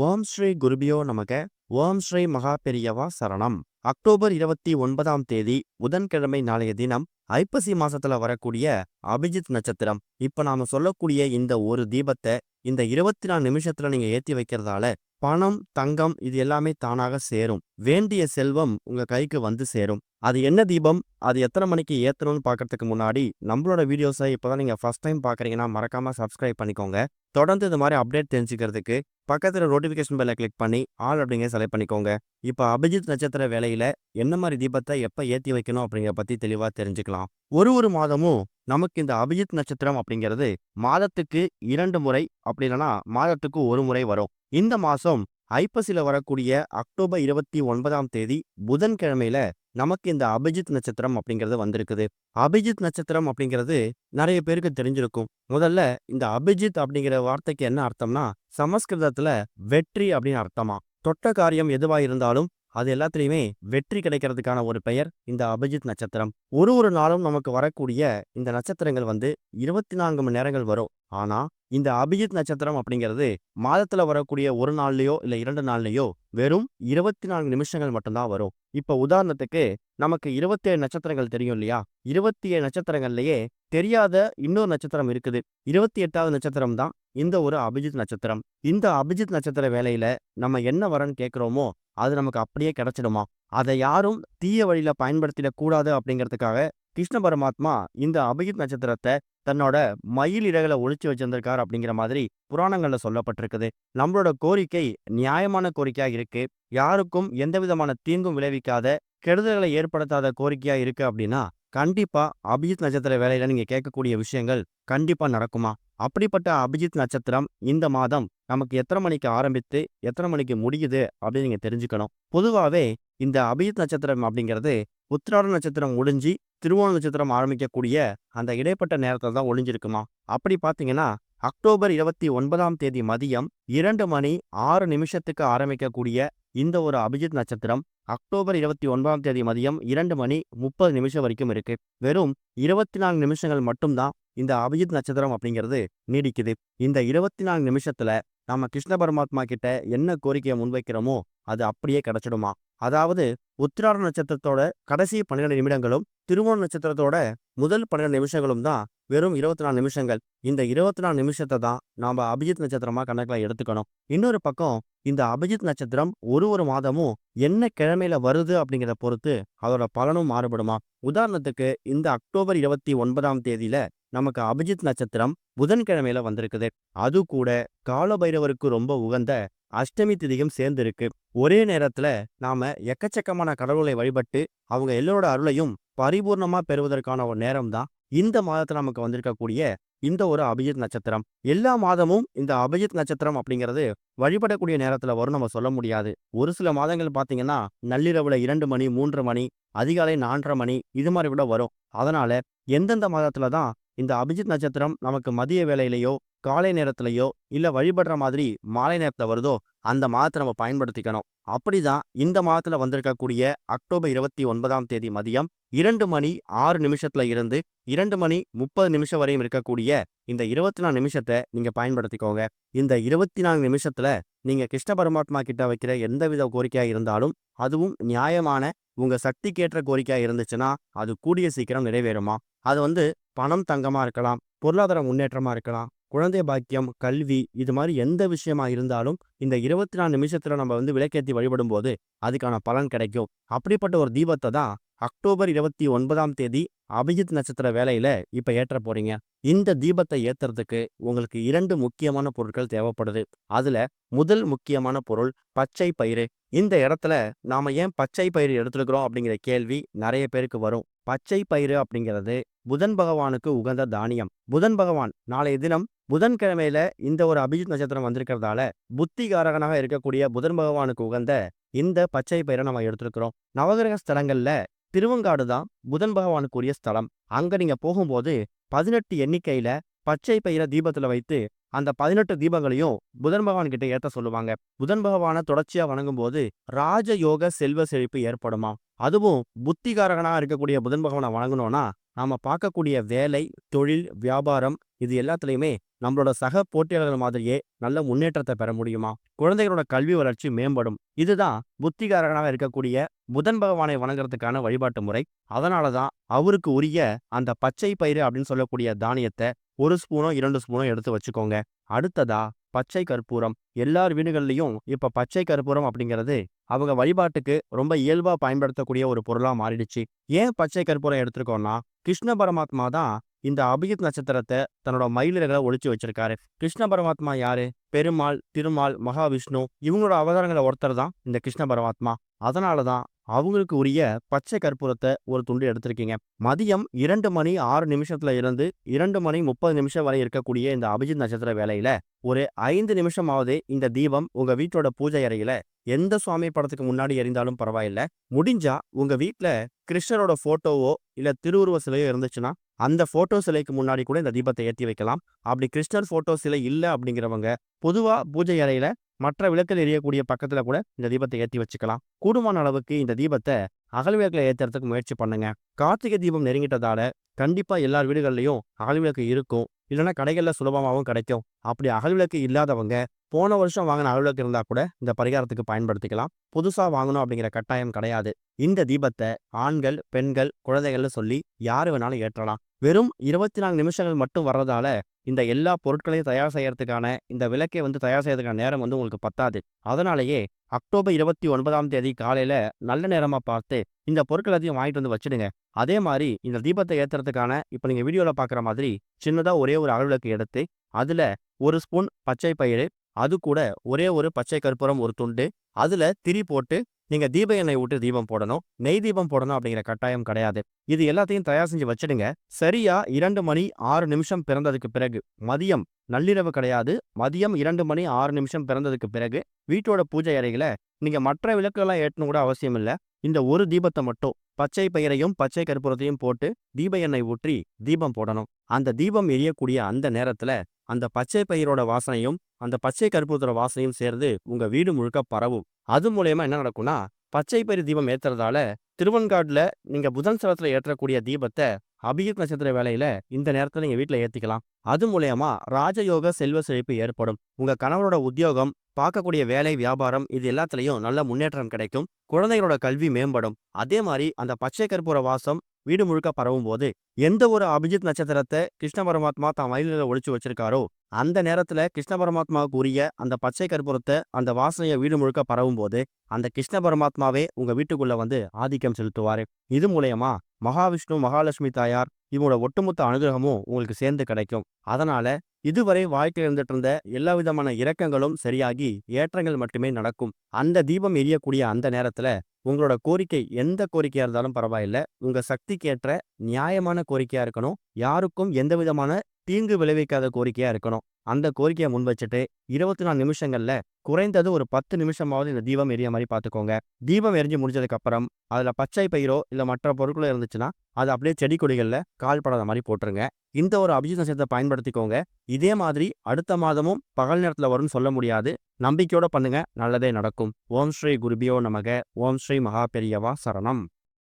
ஓம் ஸ்ரீ குருபியோ நமக. ஓம் ஸ்ரீ மகா பெரியவா சரணம். அக்டோபர் 29ஆம் தேதி புதன்கிழமை நாளைய தினம் ஐப்பசி மாசத்துல வரக்கூடிய அபிஜித் நட்சத்திரம். இப்ப நாம சொல்லக்கூடிய இந்த ஒரு தீபத்தை இந்த 24 நிமிஷத்துல நீங்க ஏத்தி வைக்கிறதால பணம், தங்கம் இது எல்லாமே தானாக சேரும். வேண்டிய செல்வம் உங்க கைக்கு வந்து சேரும். அது என்ன தீபம், அது எத்தனை மணிக்கு ஏத்தணும்னு பார்க்கறதுக்கு முன்னாடி நம்மளோட வீடியோஸை இப்பதான் நீங்க ஃபர்ஸ்ட் டைம் பார்க்குறீங்கன்னா மறக்காம சப்ஸ்கிரைப் பண்ணிக்கோங்க. தொடர்ந்து இந்த மாதிரி அப்டேட் தெரிஞ்சுக்கிறதுக்கு பக்கத்துல நோட்டிஃபிகேஷன் பெல்லை கிளிக் பண்ணி ஆல் அப்படிங்க செலக்ட் பண்ணிக்கோங்க. இப்போ அபிஜித் நட்சத்திர வேலையில என்ன மாதிரி தீபத்தை எப்ப ஏத்தி வைக்கணும் அப்படிங்கிற பத்தி தெளிவா தெரிஞ்சுக்கலாம். ஒரு மாதமும் நமக்கு இந்த அபிஜித் நட்சத்திரம் அப்படிங்கிறது மாதத்துக்கு 2 முறை, அப்படி இல்லைன்னா மாதத்துக்கு ஒரு முறை வரும். இந்த மாசம் ஐப்பசில வரக்கூடிய அக்டோபர் 29ஆம் தேதி புதன்கிழமையில நமக்கு இந்த அபிஜித் நட்சத்திரம் அப்படிங்கிறது வந்திருக்குது. அபிஜித் நட்சத்திரம் அப்படிங்கிறது நிறைய பேருக்கு தெரிஞ்சிருக்கும். முதல்ல இந்த அபிஜித் அப்படிங்கிற வார்த்தைக்கு என்ன அர்த்தம்னா, சமஸ்கிருதத்துல வெற்றி அப்படின்னு அர்த்தமா. தொட்ட காரியம் எதுவா இருந்தாலும் அது எல்லாத்துலயுமே வெற்றி கிடைக்கிறதுக்கான ஒரு பெயர் இந்த அபிஜித் நட்சத்திரம். ஒரு நாளும் நமக்கு வரக்கூடிய இந்த நட்சத்திரங்கள் 24 மணி நேரங்கள் வரும். ஆனா இந்த அபிஜித் நட்சத்திரம் அப்படிங்கிறது மாதத்துல வரக்கூடிய ஒரு நாள்லயோ இல்ல 2 நாள்லயோ வெறும் 24 நிமிஷங்கள் மட்டும்தான் வரும். இப்ப உதாரணத்துக்கு நமக்கு 27 நட்சத்திரங்கள் தெரியும் இல்லையா? 27 நட்சத்திரங்கள்லயே தெரியாத இன்னொரு நட்சத்திரம் இருக்குது. 28வது நட்சத்திரம் தான் இந்த ஒரு அபிஜித் நட்சத்திரம். இந்த அபிஜித் நட்சத்திர வேலையில நம்ம என்ன வரன்னு கேட்கிறோமோ அது நமக்கு அப்படியே கிடைச்சிடுமா? அதை யாரும் தீய வழியில பயன்படுத்திடக் கூடாது அப்படிங்கிறதுக்காக கிருஷ்ண பரமாத்மா இந்த அபிஜித் நட்சத்திரத்தை தன்னோட மயில் இறகுல ஒளிச்சு வச்சிருந்திருக்கார் அப்படிங்கிற மாதிரி புராணங்கள்ல சொல்லப்பட்டிருக்குது. நம்மளோட கோரிக்கை நியாயமான கோரிக்கையா இருக்கு. யாருக்கும் எந்த விதமான தீங்கும் விளைவிக்காத, கெடுதல்களை ஏற்படுத்தாத கோரிக்கையா இருக்கு அப்படின்னா கண்டிப்பா அபிஜித் நட்சத்திர வேலையில நீங்க கேட்கக்கூடிய விஷயங்கள் கண்டிப்பா நடக்குமா? அப்படிப்பட்ட அபிஜித் நட்சத்திரம் இந்த மாதம் நமக்கு எத்தனை மணிக்கு ஆரம்பித்து எத்தனை மணிக்கு முடியுது அப்படின்னு நீங்க தெரிஞ்சுக்கணும். பொதுவாவே இந்த அபிஜித் நட்சத்திரம் அப்படிங்கிறது உத்திராட நட்சத்திரம் முடிஞ்சு திருவோண நட்சத்திரம் ஆரம்பிக்கக்கூடிய அந்த இடைப்பட்ட நேரத்துல தான் ஒளிஞ்சிருக்குமா. அப்படி பார்த்தீங்கன்னா அக்டோபர் 29ஆம் தேதி மதியம் 2 மணி 6 நிமிஷத்துக்கு ஆரம்பிக்கக்கூடிய இந்த ஒரு அபிஜித் நட்சத்திரம் அக்டோபர் 29ஆம் தேதி மதியம் 2 மணி 30 நிமிஷம் வரைக்கும் இருக்கு. வெறும் 24 நிமிஷங்கள் மட்டும்தான் இந்த அபிஜித் நட்சத்திரம் அப்படிங்கிறது நீடிக்குது. இந்த 24 நிமிஷத்துல நாம கிருஷ்ண பரமாத்மா கிட்ட என்ன கோரிக்கையை முன்வைக்கிறோமோ அது அப்படியே கிடைச்சிடுமா. அதாவது உத்திராட நட்சத்திரத்தோட கடைசி 12 நிமிடங்களும் திருவோண நட்சத்திரத்தோட முதல் 12 நிமிஷங்களும் தான் வெறும் 24 நிமிஷங்கள். இந்த 24 நிமிஷத்தை தான் நாம அபிஜித் நட்சத்திரமா கணக்குல எடுத்துக்கணும். இன்னொரு பக்கம் இந்த அபிஜித் நட்சத்திரம் ஒரு மாதமும் என்ன கிழமையில வருது அப்படிங்கிறத பொறுத்து அதோட பலனும் மாறுபடுமா. உதாரணத்துக்கு இந்த அக்டோபர் 29ஆம் தேதியில நமக்கு அபிஜித் நட்சத்திரம் புதன்கிழமையில வந்திருக்குது. அது கூட கால பைரவருக்கு ரொம்ப உகந்த அஷ்டமி திதியும் சேர்ந்து இருக்கு. ஒரே நேரத்துல நாம எக்கச்சக்கமான கடவுளை வழிபட்டு அவங்க எல்லோரோட அருளையும் பரிபூர்ணமா பெறுவதற்கான ஒரு நேரம் தான் இந்த மாதத்துல நமக்கு வந்திருக்கக்கூடிய இந்த ஒரு அபிஜித் நட்சத்திரம். எல்லா மாதமும் இந்த அபிஜித் நட்சத்திரம் அப்படிங்கிறது வழிபடக்கூடிய நேரத்துல வரும் நம்ம சொல்ல முடியாது. ஒரு சில மாதங்கள் பாத்தீங்கன்னா நள்ளிரவுல 2 மணி 3 மணி, அதிகாலை 4:30 மணி இது மாதிரி கூட வரும். அதனால எந்தெந்த மாதத்துல தான் இந்த அபிஜித் நட்சத்திரம் நமக்கு மதிய வேளையிலேயோ காலை நேரத்திலேயோ இல்ல வழிபடுற மாதிரி மாலை நேரத்துல வருதோ அந்த மாதத்தை நம்ம பயன்படுத்திக்கணும். அப்படிதான் இந்த மாதத்துல வந்திருக்கக்கூடிய அக்டோபர் 29ஆம் தேதி மதியம் 2 மணி 6 நிமிஷத்துல இருந்து 2 மணி 30 நிமிஷம் வரையும் இருக்கக்கூடிய இந்த 24 நிமிஷத்தை நீங்க பயன்படுத்திக்கோங்க. இந்த 24 நிமிஷத்துல நீங்க கிருஷ்ண பரமாத்மா கிட்ட வைக்கிற எந்தவித கோரிக்கையா இருந்தாலும் அதுவும் நியாயமான உங்க சக்திக்கேற்ற கோரிக்கையா இருந்துச்சுன்னா அது கூடிய சீக்கிரம் நிறைவேறுமா. அது பணம், தங்கமா இருக்கலாம், பொருளாதார முன்னேற்றமா இருக்கலாம், குழந்தை பாக்கியம், கல்வி இது மாதிரி எந்த விஷயமா இருந்தாலும் இந்த 24 நிமிஷத்துல நம்ம விளக்கேத்தி வழிபடும் போது அதுக்கான பலன் கிடைக்கும். அப்படிப்பட்ட ஒரு தீபத்தை தான் அக்டோபர் 29ஆம் தேதி அபிஜித் நட்சத்திர வேலையில இப்ப ஏற்ற போறீங்க. இந்த தீபத்தை ஏத்துறதுக்கு உங்களுக்கு 2 முக்கியமான பொருட்கள் தேவைப்படுது. அதுல முதல் முக்கியமான பொருள் பச்சை பயிறு. இந்த இடத்துல நாம ஏன் பச்சை பயிறு எடுத்துருக்கிறோம் அப்படிங்கிற கேள்வி நிறைய பேருக்கு வரும். பச்சை பயிறு அப்படிங்கிறது புதன் பகவானுக்கு உகந்த தானியம். புதன் பகவான் நாளைய தினம் புதன்கிழமையில இந்த ஒரு அபிஜித் நட்சத்திரம் வந்திருக்கிறதால புத்திகாரகனாக இருக்கக்கூடிய புதன் பகவானுக்கு உகந்த இந்த பச்சை பயிரை நம்ம எடுத்திருக்கிறோம். நவகிரக ஸ்தலங்கள்ல திருவெங்காடு தான் புதன் பகவானுக்குரிய ஸ்தலம். அங்க நீங்க போகும்போது 18 எண்ணிக்கையில பச்சை பயிரை தீபத்துல வைத்து அந்த 18 தீபங்களையும் புதன் பகவான் கிட்ட ஏத்த சொல்லுவாங்க. புதன் பகவான தொடர்ச்சியா வணங்கும் போது ராஜயோக செல்வ செழிப்பு ஏற்படுமா. அதுவும் புத்திகாரகனா இருக்கக்கூடிய புதன் பகவானை வணங்கணும்னா நாம பார்க்கக்கூடிய வேலை, தொழில், வியாபாரம் இது எல்லாத்துலயுமே நம்மளோட சக போட்டியாளர்கள் மாதிரியே நல்ல முன்னேற்றத்தை பெற முடியுமா. குழந்தைகளோட கல்வி வளர்ச்சி மேம்படும். இதுதான் புத்திகாரகனாக இருக்கக்கூடிய புதன் பகவானை வணங்குறதுக்கான வழிபாட்டு முறை. அதனாலதான் அவருக்கு உரிய அந்த பச்சை பயிறு அப்படின்னு சொல்லக்கூடிய தானியத்தை 1 ஸ்பூனோ 2 ஸ்பூனோ எடுத்து வச்சுக்கோங்க. அடுத்ததா பச்சை கற்பூரம். எல்லார் வீடுகள்லயும் இப்ப பச்சை கற்பூரம் அப்படிங்கிறது அவங்க வழிபாட்டுக்கு ரொம்ப இயல்பா பயன்படுத்தக்கூடிய ஒரு பொருளா மாறிடுச்சு. ஏன் பச்சை கற்பூரம் எடுத்திருக்கோம்னா கிருஷ்ண பரமாத்மா தான் இந்த அபிஜித் நட்சத்திரத்தை தன்னோட மயிலிறகுல ஒளிச்சு வச்சிருக்காரு. கிருஷ்ண பரமாத்மா யாரு? பெருமாள், திருமால், மகாவிஷ்ணு இவங்களோட அவதாரங்களை ஒருத்தர் தான் இந்த கிருஷ்ண பரமாத்மா. அதனாலதான் அவங்களுக்கு உரிய பச்சை கற்பூரத்தை ஒரு துண்டு எடுத்திருக்கீங்க. மதியம் 2 மணி 6 நிமிஷத்துல இருந்து 2 மணி 30 நிமிஷம் வரை இருக்கக்கூடிய இந்த அபிஜித் நட்சத்திர வேலையில ஒரு 5 நிமிஷமாவது இந்த தீபம் உங்க வீட்டோட பூஜை அறையில எந்த சுவாமி படத்துக்கு முன்னாடி எரிந்தாலும் பரவாயில்ல. முடிஞ்சா உங்க வீட்டுல கிருஷ்ணரோட போட்டோவோ இல்ல திருவுருவ சிலையோ இருந்துச்சுன்னா அந்த போட்டோ சிலைக்கு முன்னாடி கூட இந்த தீபத்தை ஏற்றி வைக்கலாம். அப்படி கிருஷ்ணர் போட்டோ சிலை இல்ல அப்படிங்கிறவங்க பொதுவா பூஜை அறையில மற்ற விளக்கில் எரியக்கூடிய பக்கத்துல கூட இந்த தீபத்தை ஏற்றி வச்சுக்கலாம். கூடுமான அளவுக்கு இந்த தீபத்தை அகல் விளக்குல ஏத்துறதுக்கு முயற்சி பண்ணுங்க. கார்த்திகை தீபம் நெருங்கிட்டதால கண்டிப்பா எல்லார் வீடுகள்லயும் அகல் விளக்கு இருக்கும். இல்லைன்னா கடைகள்ல சுலபமாகவும் கிடைக்கும். அப்படி அகல் விளக்கு இல்லாதவங்க போன வருஷம் வாங்கின அகல் விளக்கு இருந்தா கூட இந்த பரிகாரத்துக்கு பயன்படுத்திக்கலாம். புதுசா வாங்கணும் அப்படிங்கிற கட்டாயம் கிடையாது. இந்த தீபத்தை ஆண்கள், பெண்கள், குழந்தைகள்னு சொல்லி யாரு வேணாலும் ஏற்றலாம். வெறும் 24 நிமிஷங்கள் மட்டும் வர்றதால இந்த எல்லா பொருட்களையும் தயார் செய்யறதுக்கான இந்த விளக்கை தயார் செய்யறதுக்கான நேரம் உங்களுக்கு பத்தாது. அதனாலேயே அக்டோபர் 29ஆம் தேதி காலையில நல்ல நேரமா பார்த்து இந்த பொருட்கள் எல்லாத்தையும் வாங்கிட்டு வந்து வச்சிடுங்க. அதே மாதிரி இந்த தீபத்தை ஏத்துறதுக்கான இப்ப நீங்க வீடியோல பாக்குற மாதிரி சின்னதா ஒரே ஒரு அகல் விளக்கு எடுத்து அதுல 1 ஸ்பூன் பச்சை பயிறு, அது கூட ஒரே ஒரு பச்சை கற்பூரம் ஒரு துண்டு, அதுல திரி போட்டு நீங்க தீப எண்ணெய் விட்டு தீபம் போடணும். நெய் தீபம் போடணும் அப்படிங்கிற கட்டாயம் கிடையாது. இது எல்லாத்தையும் தயார் செஞ்சு வச்சிடுங்க. சரியா 2 மணி 6 நிமிஷம் பிறந்ததுக்கு பிறகு மதியம், நள்ளிரவு கிடையாது, மதியம் 2 மணி 6 நிமிஷம் பிறந்ததுக்கு பிறகு வீட்டோட பூஜை அறையில நீங்க மற்ற விளக்குகள்லாம் ஏற்றணும் கூட அவசியம் இல்லை. இந்த ஒரு தீபத்தை மட்டும் பச்சை பயிரையும் பச்சை கற்பூரத்தையும் போட்டு தீப எண்ணெய் ஊற்றி தீபம் போடணும். அந்த தீபம் எரியக்கூடிய அந்த நேரத்துல அந்த பச்சை பயிரோட வாசனையும் அந்த பச்சை கற்பூரத்தோட வாசனையும் சேர்ந்து உங்க வீடு முழுக்க பரவும். அது மூலயமா என்ன நடக்கும்னா பச்சை பயிர் தீபம் ஏத்துறதால திருவெண்காடுல நீங்க புதன் ஸ்தலத்துல ஏற்றக்கூடிய தீபத்தை அபிஜித் நட்சத்திர வேலையில இந்த நேரத்துல நீங்க வீட்டுல ஏத்திக்கலாம். அது மூலயமா ராஜயோக செல்வ செழிப்பு ஏற்படும். உங்க கணவரோட உத்தியோகம், பார்க்கக்கூடிய வேலை, வியாபாரம் இது எல்லாத்துலயும் நல்ல முன்னேற்றம் கிடைக்கும். குழந்தைகளோட கல்வி மேம்படும். அதே மாதிரி அந்த பச்சை கற்பூர வாசம் வீடு முழுக்க பரவும் போது எந்த ஒரு அபிஜித் நட்சத்திரத்தை கிருஷ்ண பரமாத்மா தான் மயிலில் ஒழிச்சு வச்சிருக்காரோ அந்த நேரத்துல கிருஷ்ண பரமாத்மாவுக்கு உரிய அந்த பச்சை கற்பூரத்தை அந்த வாசனையை வீடு முழுக்க பரவும் போது அந்த கிருஷ்ண பரமாத்மாவே உங்க வீட்டுக்குள்ள ஆதிக்கம் செலுத்துவாரு. இது மூலயமா மகாவிஷ்ணு, மகாலட்சுமி தாயார் இவங்களோட ஒட்டுமொத்த அனுகிரகமும் உங்களுக்கு சேர்ந்து கிடைக்கும். அதனால இதுவரை வாழ்க்கையில் இருந்துட்டு இருந்த எல்லா விதமான இரக்கங்களும் சரியாகி ஏற்றங்கள் மட்டுமே நடக்கும். அந்த தீபம் எரியக்கூடிய அந்த நேரத்துல உங்களோட கோரிக்கை எந்த கோரிக்கையா இருந்தாலும் பரவாயில்ல, உங்க சக்திக்கேற்ற நியாயமான கோரிக்கையா இருக்கணும். யாருக்கும் எந்த விதமான தீங்கு விளைவிக்காத கோரிக்கையா இருக்கணும். அந்த கோரிக்கையை முன் வச்சுட்டு 24 நிமிஷங்கள்ல குறைந்தது ஒரு 10 நிமிஷமாவது இந்த தீபம் எரிய மாதிரி பார்த்துக்கோங்க. தீபம் எரிஞ்சு முடிஞ்சதுக்கு அப்புறம் அதுல பச்சை பயிரோ இல்ல மற்ற பொருட்களோ இருந்துச்சுன்னா அது அப்படியே செடி கொடிகள்ல கால் படாத மாதிரி போட்டுருங்க. இந்த ஒரு அபிஜித் நட்சத்திரத்தை பயன்படுத்திக்கோங்க. இதே மாதிரி அடுத்த மாதமும் பகல் நேரத்துல வரும்னு சொல்ல முடியாது. நம்பிக்கையோட பண்ணுங்க, நல்லதே நடக்கும். ஓம் ஸ்ரீ குருபியோ நமக. ஓம் ஸ்ரீ மகா பெரியவா சரணம்.